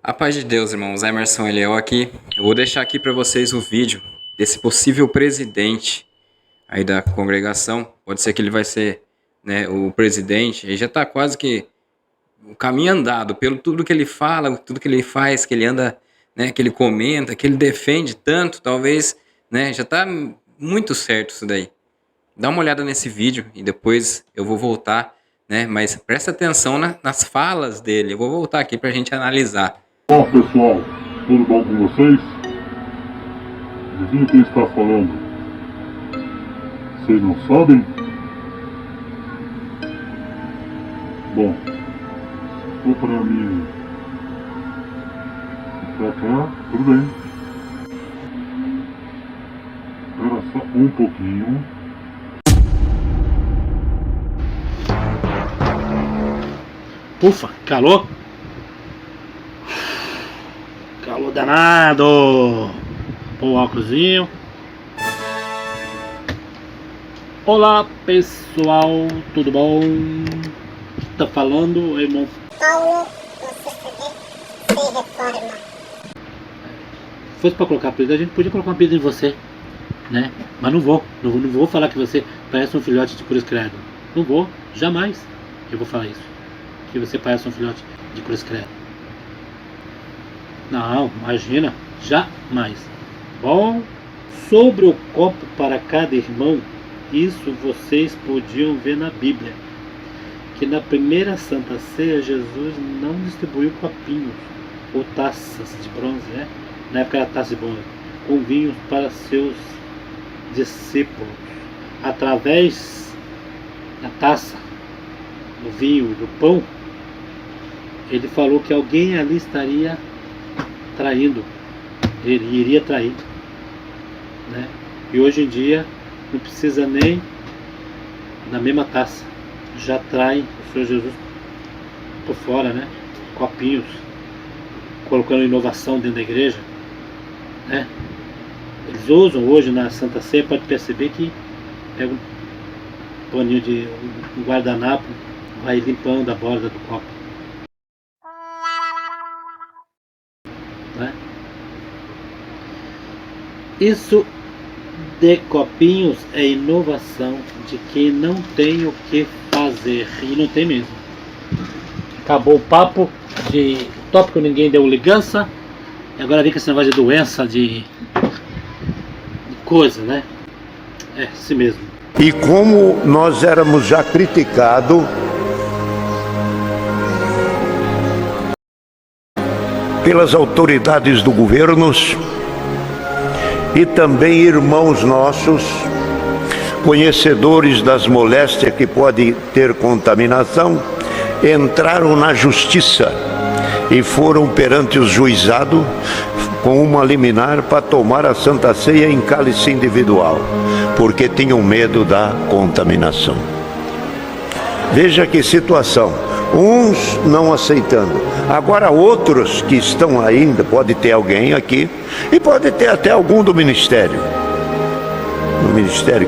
A paz de Deus, irmãos. Emerson Eliel aqui. Eu vou deixar aqui para vocês o vídeo desse possível presidente aí da congregação. Pode ser que ele vai ser, né, o presidente. Ele já está quase que o caminho andado pelo tudo que ele fala, tudo que ele faz, que ele anda, né, que ele comenta, que ele defende tanto, talvez, né, já está muito certo isso daí. Dá uma olhada nesse vídeo e depois eu vou voltar, né, mas presta atenção nas falas dele. Eu vou voltar aqui para a gente analisar. Olá pessoal, tudo bom com vocês? Adivinha quem está falando? Vocês não sabem? Bom, se for para mim pra cá, tudo bem. Espera só um pouquinho. Ufa, calor? Calor danado! Põe o óculosinho. Olá pessoal, tudo bom? Tá falando, irmão Paulo, você sem reforma. Se fosse pra colocar apelido, a gente podia colocar um apelido em você, né? Mas não vou falar que você parece um filhote de cruz credo. Não vou, jamais eu vou falar isso. Que você parece um filhote de cruz credo. Não, imagina, jamais. Bom, sobre o copo para cada irmão, isso vocês podiam ver na Bíblia. Que na primeira Santa Ceia, Jesus não distribuiu copinhos ou taças de bronze, né? Na época era taça de bronze, com vinhos para seus discípulos. Através da taça, do vinho e do pão, ele falou que alguém ali estaria traindo, ele iria trair, né? E hoje em dia não precisa nem da mesma taça, já trai o Senhor Jesus por fora, né? Copinhos, colocando inovação dentro da igreja, né? Eles usam hoje na Santa Ceia, pode perceber que pega um paninho de um guardanapo, vai limpando a borda do copo, né? Isso de copinhos é inovação de quem não tem o que fazer, e não tem mesmo. Acabou o papo de tópico, ninguém deu ligança, e agora vem com esse negócio de doença, de coisa, né? É assim mesmo. E como nós éramos já criticados pelas autoridades do governo e também irmãos nossos, conhecedores das moléstias que pode ter contaminação, entraram na justiça e foram perante o juizado com uma liminar para tomar a Santa Ceia em cálice individual, porque tinham medo da contaminação. Veja que situação, uns não aceitando, agora outros que estão ainda, pode ter alguém aqui, e pode ter até algum do ministério,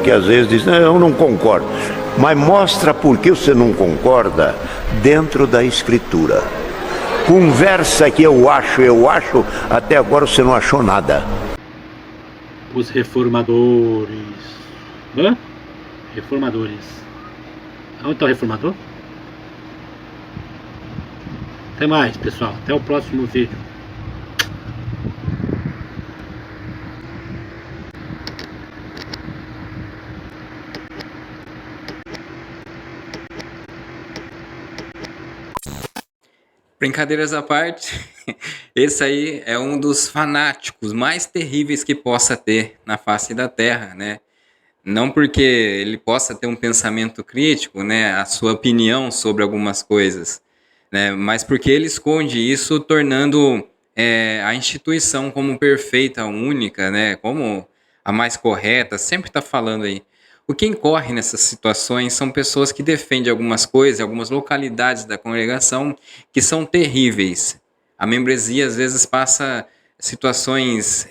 que às vezes diz, não, eu não concordo, mas mostra por que você não concorda dentro da Escritura. Conversa que eu acho, até agora você não achou nada. Os reformadores. Hã? Reformadores. Onde está o reformador? Até mais, pessoal. Até o próximo vídeo. Brincadeiras à parte, esse aí é um dos fanáticos mais terríveis que possa ter na face da Terra, né? Não porque ele possa ter um pensamento crítico, né, a sua opinião sobre algumas coisas, né, mas porque ele esconde isso, tornando a instituição como perfeita, única, né, como a mais correta, sempre está falando aí. O que incorre nessas situações são pessoas que defendem algumas coisas, algumas localidades da congregação que são terríveis. A membresia às vezes passa situações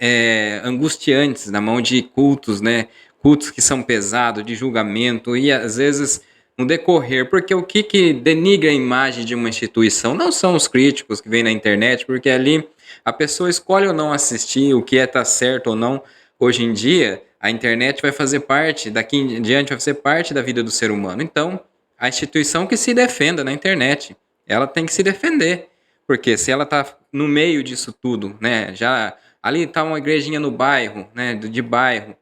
angustiantes na mão de cultos, né? Cultos que são pesados, de julgamento, e às vezes no decorrer, porque o que denigra a imagem de uma instituição não são os críticos que vêm na internet, porque ali a pessoa escolhe ou não assistir, o que tá certo ou não. Hoje em dia, a internet vai fazer parte, daqui em diante vai fazer parte da vida do ser humano. Então, a instituição que se defenda na internet, ela tem que se defender, porque se ela tá no meio disso tudo, né, já ali tá uma igrejinha no bairro, né, de bairro,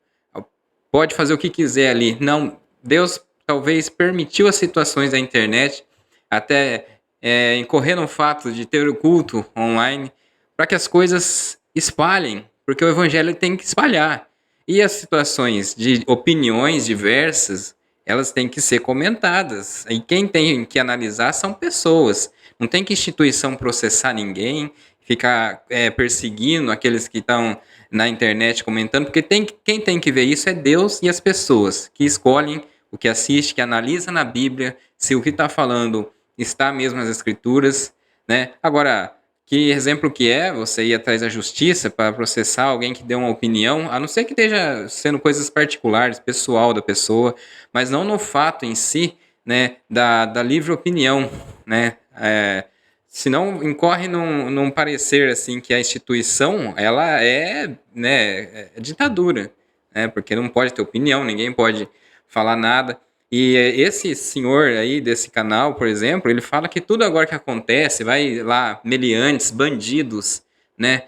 pode fazer o que quiser ali. Não, Deus talvez permitiu as situações da internet, até incorrer no fato de ter o culto online, para que as coisas espalhem, porque o evangelho tem que espalhar. E as situações de opiniões diversas, elas têm que ser comentadas. E quem tem que analisar são pessoas. Não tem que instituição processar ninguém, ficar perseguindo aqueles que estão na internet comentando, porque quem tem que ver isso é Deus e as pessoas que escolhem o que assiste, que analisa na Bíblia, se o que está falando está mesmo nas Escrituras, né? Agora, que exemplo que é você ir atrás da justiça para processar alguém que deu uma opinião, a não ser que esteja sendo coisas particulares, pessoal da pessoa, mas não no fato em si, né, da livre opinião, né? Senão incorre num parecer assim que a instituição ela né, ditadura, né? Porque não pode ter opinião, ninguém pode falar nada. E esse senhor aí desse canal, por exemplo, ele fala que tudo agora que acontece, vai lá, meliantes, bandidos, né?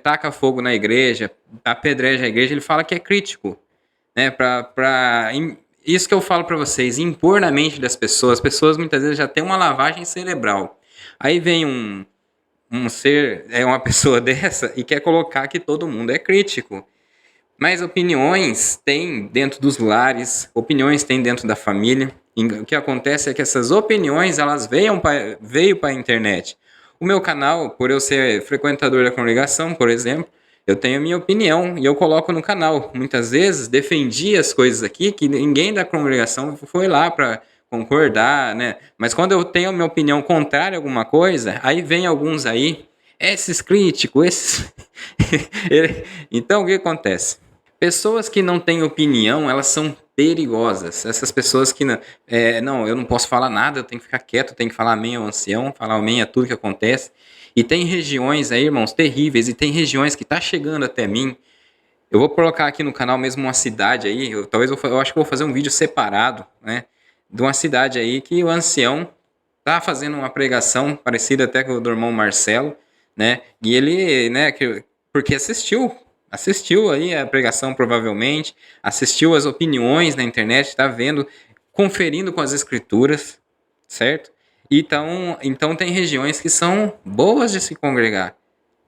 Taca fogo na igreja, apedreja a igreja, ele fala que é crítico, né? Isso que eu falo para vocês, impor na mente das pessoas. As pessoas muitas vezes já têm uma lavagem cerebral. Aí vem um ser, uma pessoa dessa e quer colocar que todo mundo é crítico. Mas opiniões tem dentro dos lares, opiniões tem dentro da família. O que acontece é que essas opiniões elas veio para a internet. O meu canal, por eu ser frequentador da congregação, por exemplo, eu tenho a minha opinião e eu coloco no canal. Muitas vezes defendi as coisas aqui que ninguém da congregação foi lá para concordar, né? Mas quando eu tenho a minha opinião contrária a alguma coisa, aí vem alguns aí, esses críticos, esses... Então, o que acontece? Pessoas que não têm opinião, elas são perigosas. Essas pessoas que não, eu não posso falar nada, eu tenho que ficar quieto, eu tenho que falar amém ao ancião, falar amém a tudo que acontece. E tem regiões aí, irmãos, terríveis, e tem regiões que tá chegando até mim. Eu vou colocar aqui no canal mesmo uma cidade aí, eu acho que vou fazer um vídeo separado, né, de uma cidade aí que o ancião tá fazendo uma pregação parecida até com o do irmão Marcelo, né, e ele, né, porque assistiu aí a pregação provavelmente, assistiu as opiniões na internet, está vendo, conferindo com as escrituras, certo? Então tem regiões que são boas de se congregar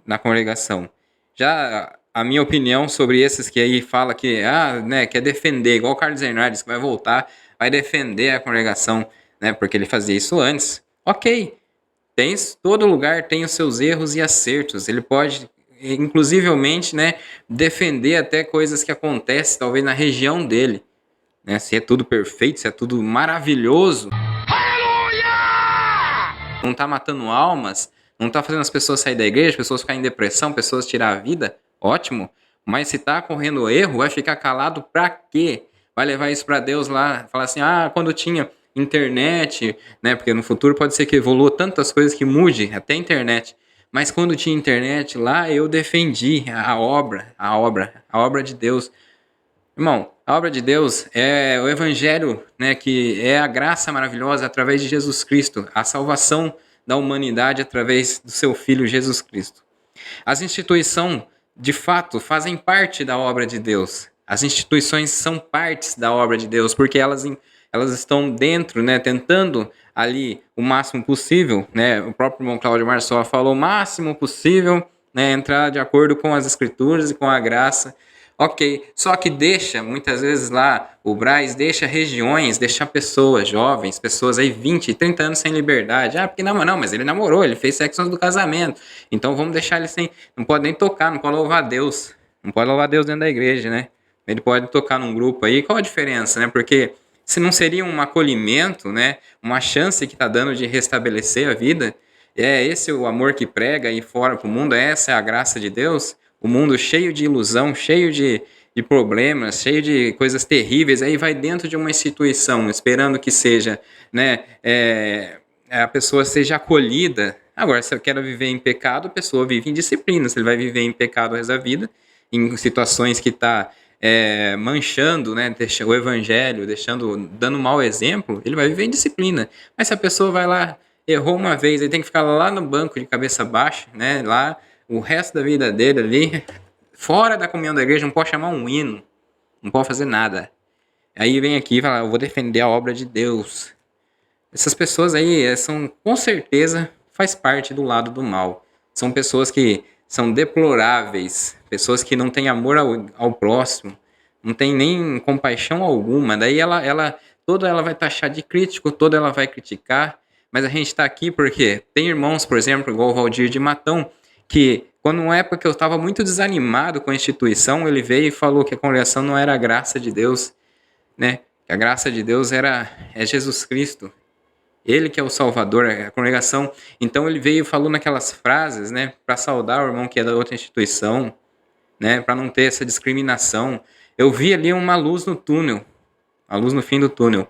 na congregação. Já a minha opinião sobre esses que aí fala que né, quer defender, igual o Carlos Hernandes, que vai voltar, vai defender a congregação, né, porque ele fazia isso antes. Ok, todo lugar tem os seus erros e acertos. Ele pode inclusivemente, né, defender até coisas que acontecem talvez na região dele, né, se é tudo perfeito, se é tudo maravilhoso, não tá matando almas, não tá fazendo as pessoas sair da igreja, pessoas ficarem em depressão, pessoas tirar a vida, ótimo, mas se tá correndo erro, vai ficar calado pra quê? Vai levar isso pra Deus lá, falar assim, quando tinha internet, né, porque no futuro pode ser que evolua tantas coisas que mude, até a internet. Mas quando tinha internet lá, eu defendi a obra de Deus. Irmão, a obra de Deus é o evangelho, né, que é a graça maravilhosa através de Jesus Cristo, a salvação da humanidade através do seu Filho Jesus Cristo. As instituições, de fato, fazem parte da obra de Deus. As instituições são partes da obra de Deus, porque elas estão dentro, né, tentando ali o máximo possível, né, o próprio irmão Cláudio Marçal falou o máximo possível, né, entrar de acordo com as escrituras e com a graça, ok, só que deixa, muitas vezes lá, o Braz deixa regiões, deixa pessoas, jovens, pessoas aí 20, 30 anos sem liberdade, porque não, mas ele namorou, ele fez sexo antes do casamento, então vamos deixar ele sem, não pode nem tocar, não pode louvar Deus, não pode louvar Deus dentro da igreja, né, ele pode tocar num grupo aí, qual a diferença, né, porque se não seria um acolhimento, né, uma chance que está dando de restabelecer a vida, é esse o amor que prega aí fora para o mundo, essa é a graça de Deus, o mundo cheio de ilusão, cheio de de problemas, cheio de coisas terríveis, aí vai dentro de uma instituição, esperando que seja, né, a pessoa seja acolhida. Agora, se eu quero viver em pecado, a pessoa vive em disciplina. Se ele vai viver em pecado o resto da vida, em situações que está manchando, né, o evangelho, dando mau exemplo, ele vai viver em disciplina. Mas se a pessoa vai lá, errou uma vez, ele tem que ficar lá no banco de cabeça baixa, né, lá o resto da vida dele ali, fora da comunhão da igreja, não pode chamar um hino, não pode fazer nada. Aí vem aqui e fala, eu vou defender a obra de Deus. Essas pessoas aí são, com certeza, faz parte do lado do mal. São pessoas que são deploráveis, pessoas que não têm amor ao próximo, não tem nem compaixão alguma. Daí toda ela vai taxar de crítico, toda ela vai criticar. Mas a gente está aqui porque tem irmãos, por exemplo, igual o Valdir de Matão, que quando uma época que eu estava muito desanimado com a instituição, ele veio e falou que a congregação não era a graça de Deus, né? Que a graça de Deus é Jesus Cristo. Ele que é o Salvador, a congregação. Então ele veio e falou naquelas frases, né, para saudar o irmão que é da outra instituição, né, para não ter essa discriminação. Eu vi ali uma luz no túnel, a luz no fim do túnel.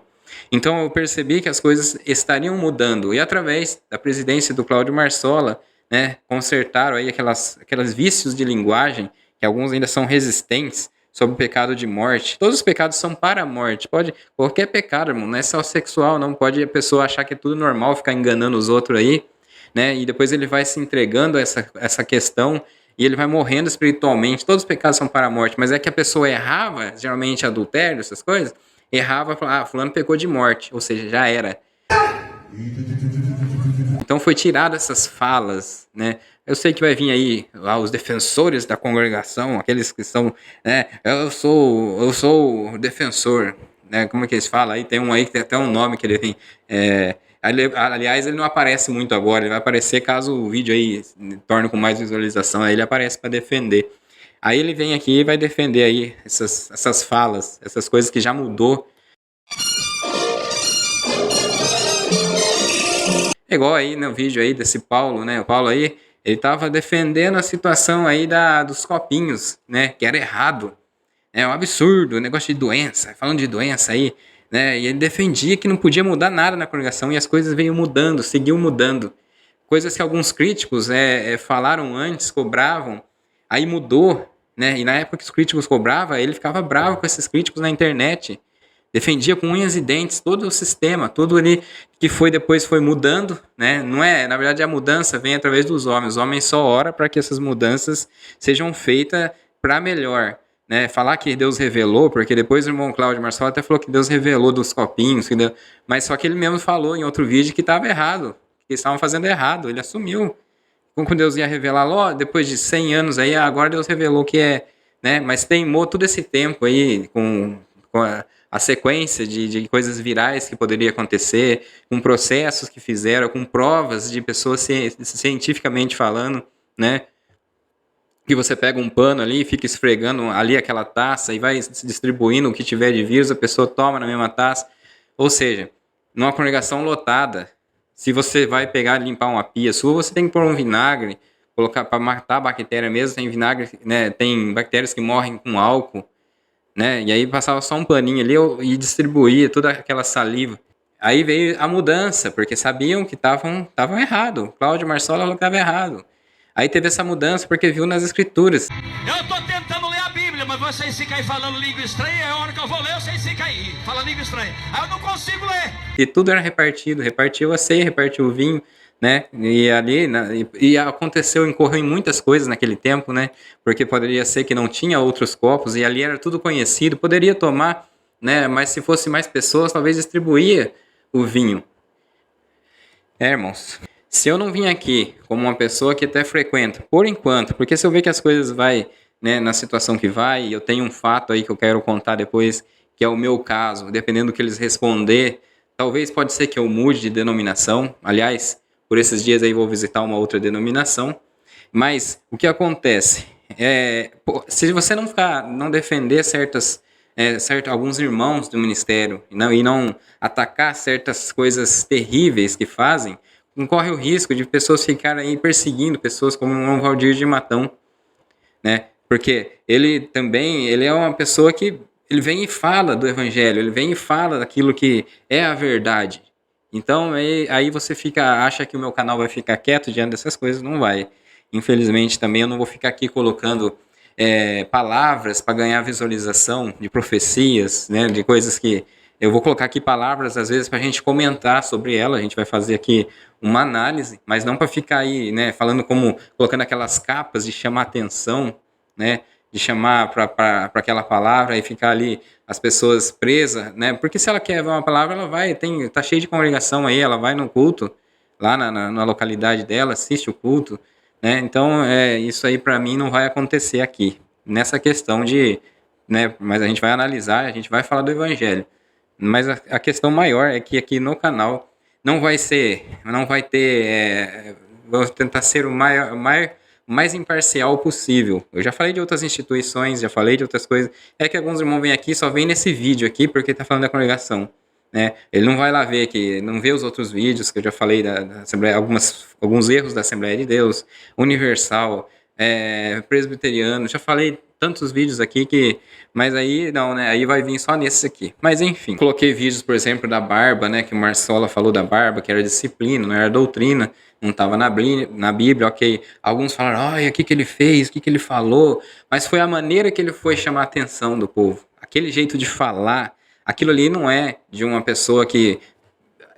Então eu percebi que as coisas estariam mudando, e através da presidência do Cláudio Marsola, né, consertaram aí aquelas vícios de linguagem, que alguns ainda são resistentes, sobre o pecado de morte. Todos os pecados são para a morte. Pode, qualquer pecado, irmão, não é só sexual, não. Pode a pessoa achar que é tudo normal, ficar enganando os outros aí, né, e depois ele vai se entregando a essa questão, e ele vai morrendo espiritualmente. Todos os pecados são para a morte, mas é que a pessoa errava, geralmente adultério, essas coisas, errava, falava, fulano pecou de morte, ou seja, já era. Então foi tirado essas falas, né? Eu sei que vai vir aí os defensores da congregação, aqueles que são, né? Eu sou defensor, né? Como é que eles falam aí? Tem um aí que tem até um nome que ele tem. Aliás, ele não aparece muito agora, ele vai aparecer caso o vídeo aí torne com mais visualização, aí ele aparece para defender. Aí ele vem aqui e vai defender aí essas falas, essas coisas que já mudou. É igual aí no vídeo aí desse Paulo, né? O Paulo aí, ele tava defendendo a situação aí dos copinhos, né? Que era errado. É um absurdo, negócio de doença, falando de doença aí, né? E ele defendia que não podia mudar nada na congregação, e as coisas veio mudando, seguiu mudando. Coisas que alguns críticos falaram antes, cobravam, aí mudou, né? E na época que os críticos cobravam, ele ficava bravo com esses críticos na internet. Defendia com unhas e dentes todo o sistema, tudo ali que depois foi mudando, né? Não é, na verdade a mudança vem através dos homens. Os homens só oram para que essas mudanças sejam feitas para melhor, né? Falar que Deus revelou, porque depois o irmão Cláudio Marçal até falou que Deus revelou dos copinhos, mas só que ele mesmo falou em outro vídeo que estava errado, que estavam fazendo errado, ele assumiu. Como Deus ia revelar lá, depois de 100 anos aí, agora Deus revelou que é, né? Mas teimou todo esse tempo aí com a sequência de coisas virais que poderia acontecer, com processos que fizeram, com provas de pessoas cientificamente falando, né? Que você pega um pano ali, fica esfregando ali aquela taça e vai distribuindo o que tiver de vírus, a pessoa toma na mesma taça. Ou seja, numa congregação lotada, se você vai pegar e limpar uma pia sua, você tem que pôr um vinagre, colocar para matar a bactéria mesmo, tem vinagre, né? Tem bactérias que morrem com álcool, né? E aí passava só um paninho ali e distribuía toda aquela saliva. Aí veio a mudança, porque sabiam que estavam errado. Cláudio Marçola falou que estava errado. Aí teve essa mudança porque viu nas escrituras. Eu tô tentando ler a Bíblia, mas vocês ficam aí falando língua estranha, é a hora que eu vou ler, vocês ficam aí, falando língua estranha. Aí eu não consigo ler. E tudo era repartido, repartiu a ceia, repartiu o vinho, né? E ali, e aconteceu, incorreu em muitas coisas naquele tempo, né? Porque poderia ser que não tinha outros copos e ali era tudo conhecido, poderia tomar, né? Mas se fosse mais pessoas, talvez distribuía o vinho. Irmãos, se eu não vim aqui como uma pessoa que até frequenta, por enquanto, porque se eu ver que as coisas vai, né, na situação que vai, e eu tenho um fato aí que eu quero contar depois, que é o meu caso, dependendo do que eles responder, talvez pode ser que eu mude de denominação. Aliás, por esses dias aí vou visitar uma outra denominação. Mas o que acontece? Se você não defender alguns irmãos do ministério e não atacar certas coisas terríveis que fazem, corre o risco de pessoas ficarem aí perseguindo pessoas como o Valdir de Matão, né? Porque ele também, ele é uma pessoa que ele vem e fala do evangelho, ele vem e fala daquilo que é a verdade. Então, aí você acha que o meu canal vai ficar quieto diante dessas coisas, não vai. Infelizmente, também eu não vou ficar aqui colocando palavras para ganhar visualização de profecias, né, de coisas que eu vou colocar aqui palavras às vezes para a gente comentar sobre ela. A gente vai fazer aqui uma análise, mas não para ficar aí, né, falando colocando aquelas capas de chamar atenção, né, de chamar para aquela palavra e ficar ali as pessoas presas, né? Porque se ela quer ver uma palavra, ela vai, tá cheio de congregação aí, ela vai no culto, lá na localidade dela, assiste o culto, né? Então, isso aí para mim não vai acontecer aqui, nessa questão né? Mas a gente vai analisar, a gente vai falar do evangelho. Mas a questão maior é que aqui no canal não vai ter, vou tentar ser o mais imparcial possível. Eu já falei de outras instituições, já falei de outras coisas. É que alguns irmãos vêm aqui, só vêm nesse vídeo aqui porque tá falando da congregação, né? Ele não vai lá ver aqui, não vê os outros vídeos que eu já falei da Assembleia, alguns erros da Assembleia de Deus, Universal, Presbiteriano. Já falei tantos vídeos aqui mas aí não, né? Aí vai vir só nesses aqui. Mas enfim, coloquei vídeos, por exemplo, da barba, né? Que o Marçola falou da barba, que era disciplina, não era doutrina, não estava na Bíblia, ok. Alguns falaram, olha, o que ele fez, o que ele falou, mas foi a maneira que ele foi chamar a atenção do povo. Aquele jeito de falar, aquilo ali não é de uma pessoa que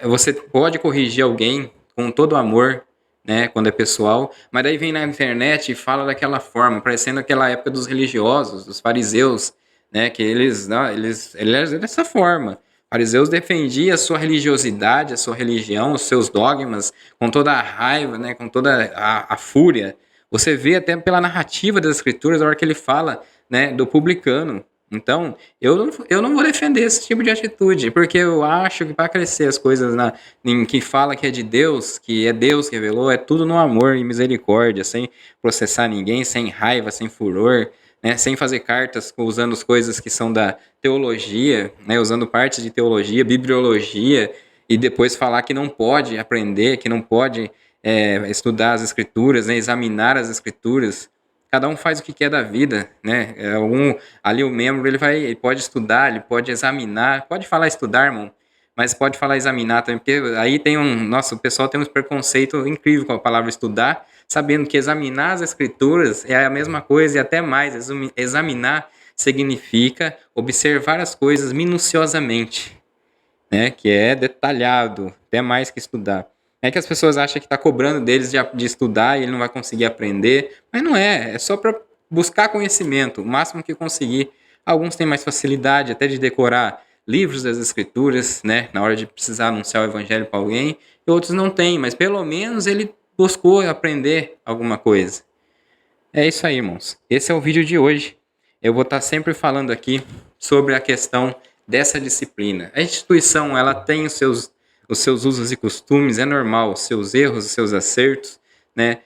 você pode corrigir alguém com todo amor, né, quando é pessoal, mas daí vem na internet e fala daquela forma, parecendo aquela época dos religiosos, dos fariseus, né, que eles eram dessa forma. Fariseus defendiam a sua religiosidade, a sua religião, os seus dogmas, com toda a raiva, né, com toda a fúria. Você vê até pela narrativa das escrituras, a hora que ele fala, né, do publicano. Então, eu não vou defender esse tipo de atitude, porque eu acho que para crescer as coisas em que fala que é de Deus, que é Deus que revelou, é tudo no amor e misericórdia, sem processar ninguém, sem raiva, sem furor, né, sem fazer cartas usando as coisas que são da teologia, né, usando partes de teologia, bibliologia, e depois falar que não pode aprender, que não pode estudar as escrituras, né, examinar as escrituras. Cada um faz o que quer da vida, né? Ali o membro ele pode estudar, ele pode examinar, pode falar estudar, irmão, mas pode falar examinar também, porque aí o pessoal tem um preconceito incrível com a palavra estudar, sabendo que examinar as escrituras é a mesma coisa e até mais. Examinar significa observar as coisas minuciosamente, né? Que é detalhado, até mais que estudar. É que as pessoas acham que está cobrando deles de estudar e ele não vai conseguir aprender, mas não é só para buscar conhecimento, o máximo que conseguir. Alguns têm mais facilidade até de decorar livros das escrituras, né, na hora de precisar anunciar o evangelho para alguém, e outros não têm, mas pelo menos ele buscou aprender alguma coisa. É isso aí, irmãos. Esse é o vídeo de hoje. Eu vou estar sempre falando aqui sobre a questão dessa disciplina. A instituição, ela tem os seus usos e costumes, é normal, os seus erros, os seus acertos, né,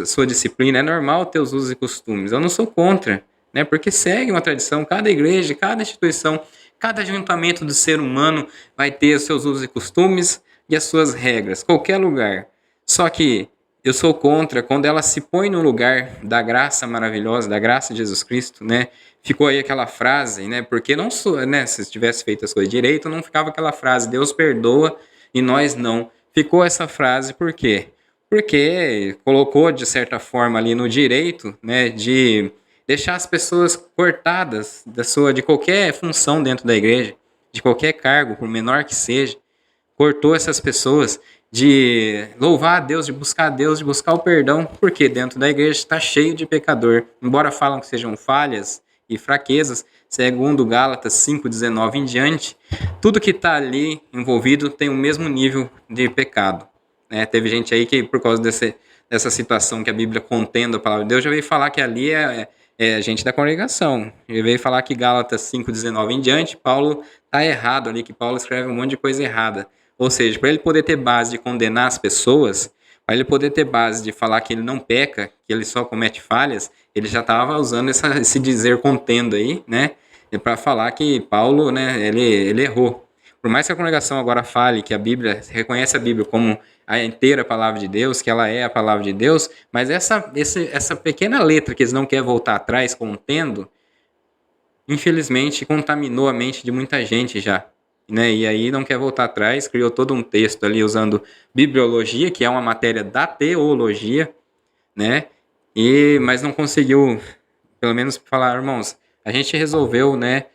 sua disciplina, é normal ter os usos e costumes. Eu não sou contra, né, porque segue uma tradição, cada igreja, cada instituição, cada ajuntamento do ser humano vai ter os seus usos e costumes e as suas regras, qualquer lugar. Só que eu sou contra quando ela se põe no lugar da graça maravilhosa, da graça de Jesus Cristo, né? Ficou aí aquela frase, né? Porque não sou, né? Se tivesse feito as coisas direito, não ficava aquela frase, Deus perdoa e nós não. Ficou essa frase por quê? Porque colocou, de certa forma, ali no direito, né? De deixar as pessoas cortadas de qualquer função dentro da igreja, de qualquer cargo, por menor que seja. Cortou essas pessoas de louvar a Deus, de buscar o perdão, porque dentro da igreja está cheio de pecador. Embora falam que sejam falhas e fraquezas, segundo Gálatas 5,19 em diante, tudo que está ali envolvido tem o mesmo nível de pecado. Né? Teve gente aí que, por causa dessa situação que a Bíblia contendo a palavra de Deus, já veio falar que ali é gente da congregação. Já veio falar que Gálatas 5,19 em diante, Paulo está errado ali, que Paulo escreve um monte de coisa errada. Ou seja, para ele poder ter base de condenar as pessoas, para ele poder ter base de falar que ele não peca, que ele só comete falhas, ele já estava usando esse dizer contendo aí, né? Para falar que Paulo, né, ele errou. Por mais que a congregação agora fale que a Bíblia, reconhece a Bíblia como a inteira palavra de Deus, que ela é a palavra de Deus, mas essa pequena letra que eles não querem voltar atrás contendo, infelizmente contaminou a mente de muita gente já, né? E aí não quer voltar atrás, criou todo um texto ali usando bibliologia, que é uma matéria da teologia, né? Mas não conseguiu, pelo menos, falar, irmãos, a gente resolveu, né,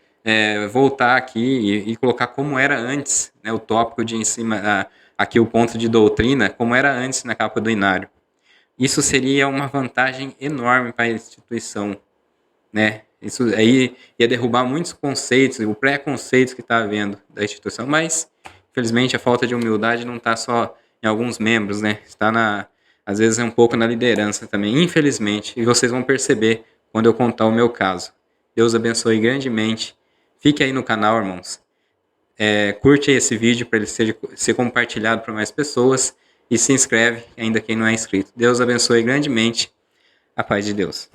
voltar aqui e colocar como era antes, né, o tópico de em cima, aqui o ponto de doutrina, como era antes na capa do Inário. Isso seria uma vantagem enorme para a instituição, né? Isso aí ia derrubar muitos conceitos, o preconceito que está havendo da instituição, mas, infelizmente, a falta de humildade não está só em alguns membros, né? Está, às vezes, um pouco na liderança também, infelizmente, e vocês vão perceber quando eu contar o meu caso. Deus abençoe grandemente. Fique aí no canal, irmãos. Curte aí esse vídeo para ele ser compartilhado para mais pessoas e se inscreve, ainda quem não é inscrito. Deus abençoe grandemente. A paz de Deus.